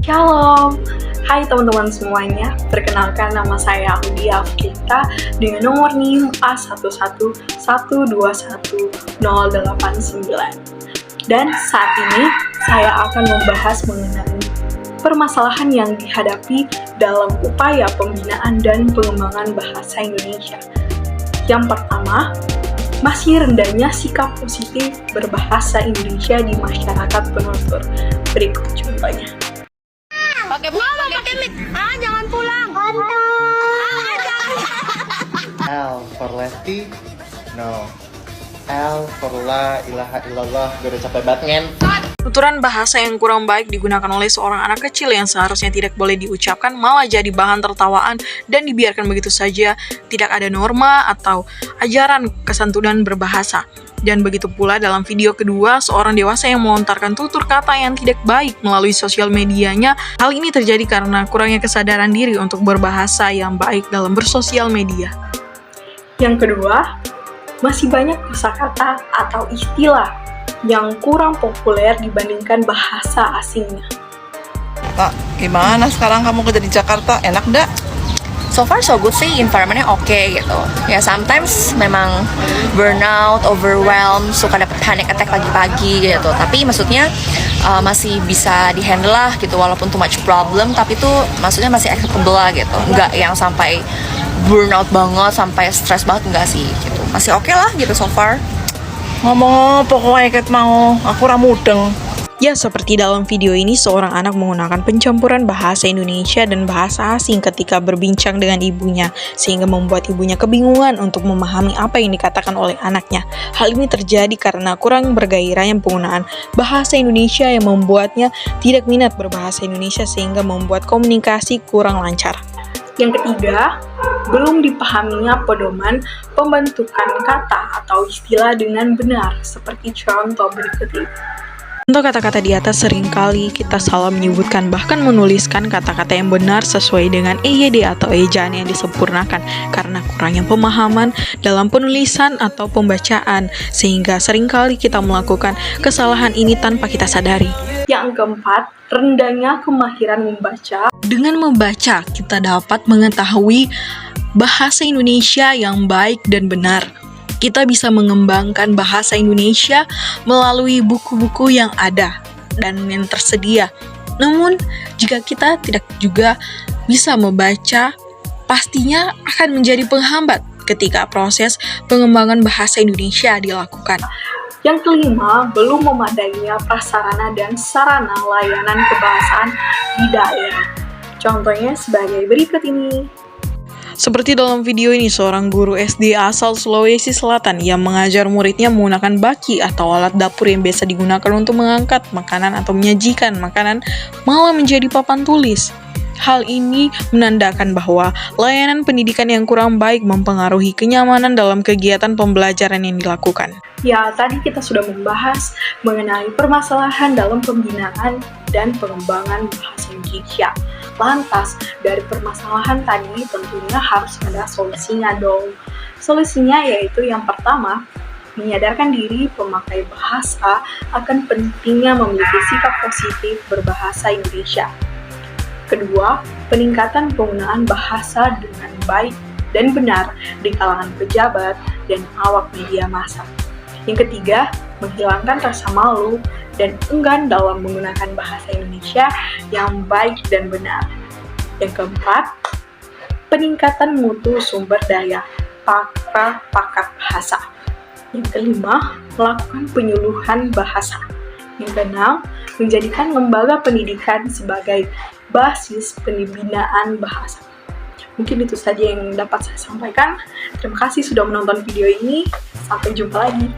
Shalom, hai teman-teman semuanya. Perkenalkan, nama saya Audia Afrita dengan nomor NIM A11121089. Dan saat ini saya akan membahas mengenai permasalahan yang dihadapi dalam upaya pembinaan dan pengembangan bahasa Indonesia. Yang pertama, masih rendahnya sikap positif berbahasa Indonesia di masyarakat penutur. Berikut contohnya. Pakai mic. Jangan pulang. L for Lesti, no. L for La ilaha illallah, gue udah capek banget ngen. Tuturan bahasa yang kurang baik digunakan oleh seorang anak kecil yang seharusnya tidak boleh diucapkan malah jadi bahan tertawaan dan dibiarkan begitu saja, tidak ada norma atau ajaran kesantunan berbahasa. Dan begitu pula dalam video kedua, seorang dewasa yang melontarkan tutur kata yang tidak baik melalui sosial medianya. Hal ini terjadi karena kurangnya kesadaran diri untuk berbahasa yang baik dalam bersosial media. Yang kedua, masih banyak kosakata atau istilah yang kurang populer dibandingkan bahasa asingnya. Kak, gimana sekarang kamu kerja di Jakarta? Enak dah? So far so good sih, environment-nya oke gitu. Ya sometimes memang burnout, overwhelmed, suka dapet panic attack pagi-pagi gitu. Tapi maksudnya masih bisa dihandle lah gitu, walaupun too much problem, tapi tuh maksudnya masih acceptable lah gitu. Nggak yang sampai burnout banget, sampai stress banget, enggak sih gitu. Masih oke lah gitu so far. Ngomong pokoknya ket mau, aku ramudeng. Ya, seperti dalam video ini, seorang anak menggunakan pencampuran bahasa Indonesia dan bahasa asing ketika berbincang dengan ibunya, sehingga membuat ibunya kebingungan untuk memahami apa yang dikatakan oleh anaknya. Hal ini terjadi karena kurang bergairahnya penggunaan bahasa Indonesia yang membuatnya tidak minat berbahasa Indonesia sehingga membuat komunikasi kurang lancar. Yang ketiga, belum dipahaminya pedoman pembentukan kata atau istilah dengan benar, seperti contoh berikut ini. Untuk kata-kata di atas seringkali kita salah menyebutkan bahkan menuliskan kata-kata yang benar sesuai dengan EYD atau ejaan yang disempurnakan karena kurangnya pemahaman dalam penulisan atau pembacaan, sehingga seringkali kita melakukan kesalahan ini tanpa kita sadari. Yang keempat, rendahnya kemahiran membaca. Dengan membaca, kita dapat mengetahui bahasa Indonesia yang baik dan benar. Kita bisa mengembangkan bahasa Indonesia melalui buku-buku yang ada dan yang tersedia. Namun, jika kita tidak juga bisa membaca, pastinya akan menjadi penghambat ketika proses pengembangan bahasa Indonesia dilakukan. Yang kelima, belum memadainya prasarana dan sarana layanan kebahasaan di daerah. Contohnya sebagai berikut ini. Seperti dalam video ini, seorang guru SD asal Sulawesi Selatan yang mengajar muridnya menggunakan baki atau alat dapur yang biasa digunakan untuk mengangkat makanan atau menyajikan makanan malah menjadi papan tulis. Hal ini menandakan bahwa layanan pendidikan yang kurang baik mempengaruhi kenyamanan dalam kegiatan pembelajaran yang dilakukan. Ya, tadi kita sudah membahas mengenai permasalahan dalam pembinaan dan pengembangan bahasa Indonesia. Lantas, dari permasalahan tadi tentunya harus ada solusinya dong. Solusinya yaitu yang pertama, menyadarkan diri pemakai bahasa akan pentingnya memiliki sikap positif berbahasa Indonesia. Kedua, peningkatan penggunaan bahasa dengan baik dan benar di kalangan pejabat dan awak media massa. Yang ketiga, menghilangkan rasa malu dan enggan dalam menggunakan bahasa Indonesia yang baik dan benar. Yang keempat, peningkatan mutu sumber daya para pakar bahasa. Yang kelima, melakukan penyuluhan bahasa. Yang keenam, menjadikan lembaga pendidikan sebagai basis pembinaan bahasa. Mungkin itu saja yang dapat saya sampaikan. Terima kasih sudah menonton video ini. Sampai jumpa lagi.